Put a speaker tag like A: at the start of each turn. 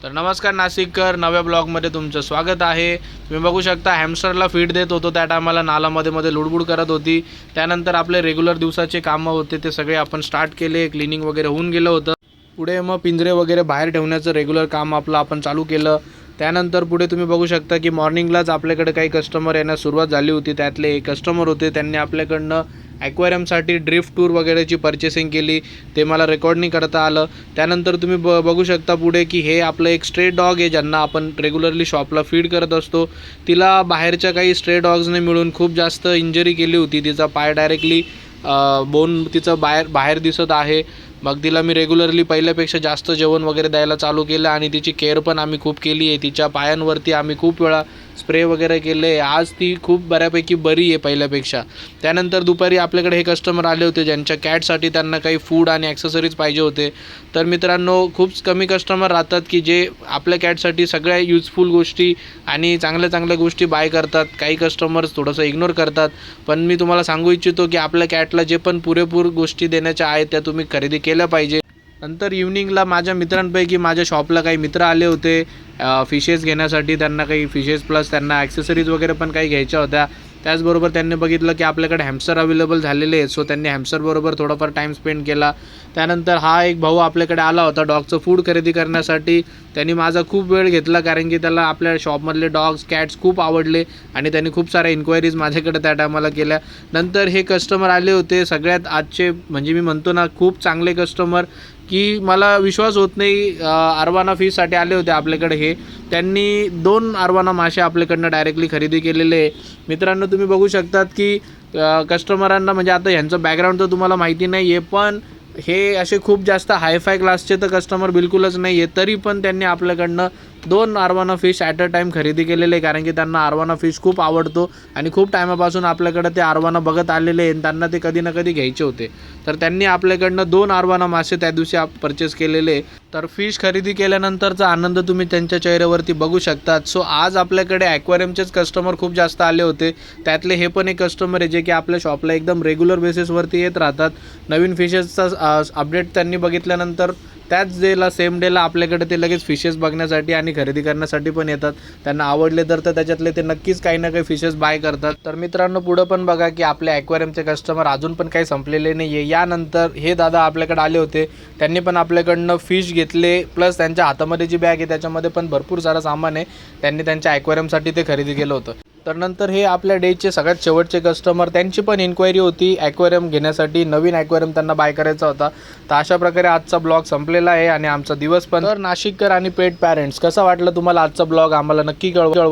A: तर नमस्कार नाशिककर, नव्या ब्लॉगमध्ये तुमचं स्वागत आहे। तुम्ही बघू शकता हॅमस्टरला फीड देत होतो, त्या टायमाला नाला मध्ये लुडबुड करत होती। त्यानंतर आपले रेग्युलर दिवसाचे कामं होते ते सगळे आपण स्टार्ट केले, क्लिनिंग वगैरे होऊन गेलं होतं। पुढे मग पिंजरे वगैरे बाहेर ठेवण्याचं रेग्युलर काम आपलं आपण चालू केलं। त्यानंतर पुढे तुम्ही बघू शकता की मॉर्निंगलाच आपल्याकडे काही कस्टमर येण्यास सुरुवात झाली होती। त्यातले एक कस्टमर होते, त्यांनी आपल्याकडनं ॲक्वेरियमसाठी ड्रिफ्ट टूर वगैरेची पर्चेसिंग केली, ते मला रेकॉर्ड नाही करता आलं। त्यानंतर तुम्ही बघू शकता पुढे की हे आपलं एक स्ट्रे डॉग आहे, ज्यांना आपण रेग्युलरली शॉपला फीड करत असतो। तिला बाहेरच्या काही स्ट्रे डॉग्सने मिळून खूप जास्त इंजरी केली होती, तिचा पाय डायरेक्टली बोन तिचं बाहेर दिसत आहे। मग तिला मी रेग्युलरली पहिल्यापेक्षा जास्त जेवण वगैरे द्यायला चालू केलं आणि तिची केअर पण आम्ही खूप केली आहे। तिच्या पायांवरती आम्ही खूप वेळा स्प्रे वगैरे केले, आज ती खूप बऱ्यापैकी बरी आहे पहिल्यापेक्षा। त्यानंतर दुपारी आपल्याकडे हे कस्टमर आले होते, ज्यांच्या कॅटसाठी त्यांना काही फूड आणि ॲक्सेसरीज पाहिजे होते। तर मित्रांनो, खूप कमी कस्टमर राहतात की जे आपल्या कॅटसाठी सगळ्या युजफुल गोष्टी आणि चांगल्या गोष्टी बाय करतात। काही कस्टमर्स थोडंसं इग्नोर करतात, पण मी तुम्हाला सांगू इच्छितो की आपल्या कॅटला जे पण पुरेपूर गोष्टी देण्याच्या आहेत त्या तुम्ही खरेदी केल्या पाहिजे। नंतर इव्हनिंगला माझ्या मित्रांपैकी माझ्या शॉपला काही मित्र आले होते फिशेस घेण्यासाठी। त्यांना काही फिशेस प्लस त्यांना ॲक्सेसरीज वगैरे पण काही घ्यायच्या होत्या। त्याचबरोबर त्यांनी बघितलं की आपल्याकडे हॅमस्टर अवेलेबल झालेले आहेत, सो त्यांनी हॅमस्टरबरोबर थोडाफार टाईम स्पेंड केला। त्यानंतर हा एक भाऊ आपल्याकडे आला होता डॉगचं फूड खरेदी करण्यासाठी। त्यांनी माझा खूप वेळ घेतला, कारण की त्याला आपल्या शॉपमधले डॉग्स कॅट्स खूप आवडले आणि त्यांनी खूप साऱ्या इन्क्वायरीज माझ्याकडे त्या टायमाला केल्या। नंतर हे कस्टमर आले होते सगळ्यात आजचे, म्हणजे मी म्हणतो ना, खूप चांगले कस्टमर की मला विश्वास होत नाही। अरवाना फिशसाठी आले होते आपल्याकडे हे, त्यांनी 2 अरवाना मासे आपल्याकडनं डायरेक्टली खरेदी केलेले आहे। मित्रांनो, तुम्ही बघू शकतात की कस्टमरांना, म्हणजे आता ह्यांचं बॅकग्राऊंड तर तुम्हाला माहिती नाही आहे, पण हे असे खूप जास्त हायफाय क्लासचे तर कस्टमर बिलकुलच नाही आहे, तरी पण त्यांनी आपल्याकडनं 2 arowana fish at a time खरेदी केलेले आहे, कारण की त्यांना अरवाना फिश खूप आवडतो आणि खूप टायमापासून आपल्याकडं ते अरवाना बघत आलेले आहे, त्यांना ते कधी ना कधी घ्यायचे होते। तर त्यांनी आपल्याकडनं 2 अरवाना मासे त्या दिवशी परचेस केलेले। तर फिश खरेदी केल्यानंतरचा आनंद तुम्ही त्यांच्या चेहऱ्यावरती बघू शकतात। सो आज आपल्याकडे ॲक्वेरियमचेच कस्टमर खूप जास्त आले होते, त्यातले हे पण एक कस्टमर आहे जे की आपल्या शॉपला एकदम रेग्युलर बेसिसवरती येत राहतात। नवीन फिशेसचा अपडेट त्यांनी बघितल्यानंतर त्याच डेला सेम डेला आपल्याकडे ते लगेच फिशेस बघण्यासाठी आणि खरेदी करण्यासाठी पण येतात। त्यांना आवडले तर त्याच्यातले ते नक्कीच काही ना काही फिशेस बाय करतात। तर मित्रांनो, पुढं पण बघा की आपल्या ॲक्वेरियमचे कस्टमर अजून पण काही संपलेले नाही आहे। यानंतर हे दादा आपल्याकडे आले होते, त्यांनी पण आपल्याकडनं फिश घेतले, प्लस त्यांच्या हातामध्ये जी बॅग आहे त्याच्यामध्ये पण भरपूर सारं सामान आहे, त्यांनी त्यांच्या ॲक्वेरियमसाठी ते खरेदी केलं होतं। तर नंतर हे आपल्या डेचे सगळ्यात शेवटचे कस्टमर, त्यांची पण इन्क्वायरी होती ॲक्वेरियम घेण्यासाठी, नवीन ॲक्वेरियम त्यांना बाय करायचा होता। तर अशा प्रकारे आजचा ब्लॉग संपलेला आहे आणि आमचा दिवस पण। तर नाशिककर आणि पेट पॅरेंट्स, कसा वाटलं तुम्हाला आजचा ब्लॉग आम्हाला नक्की कळवा।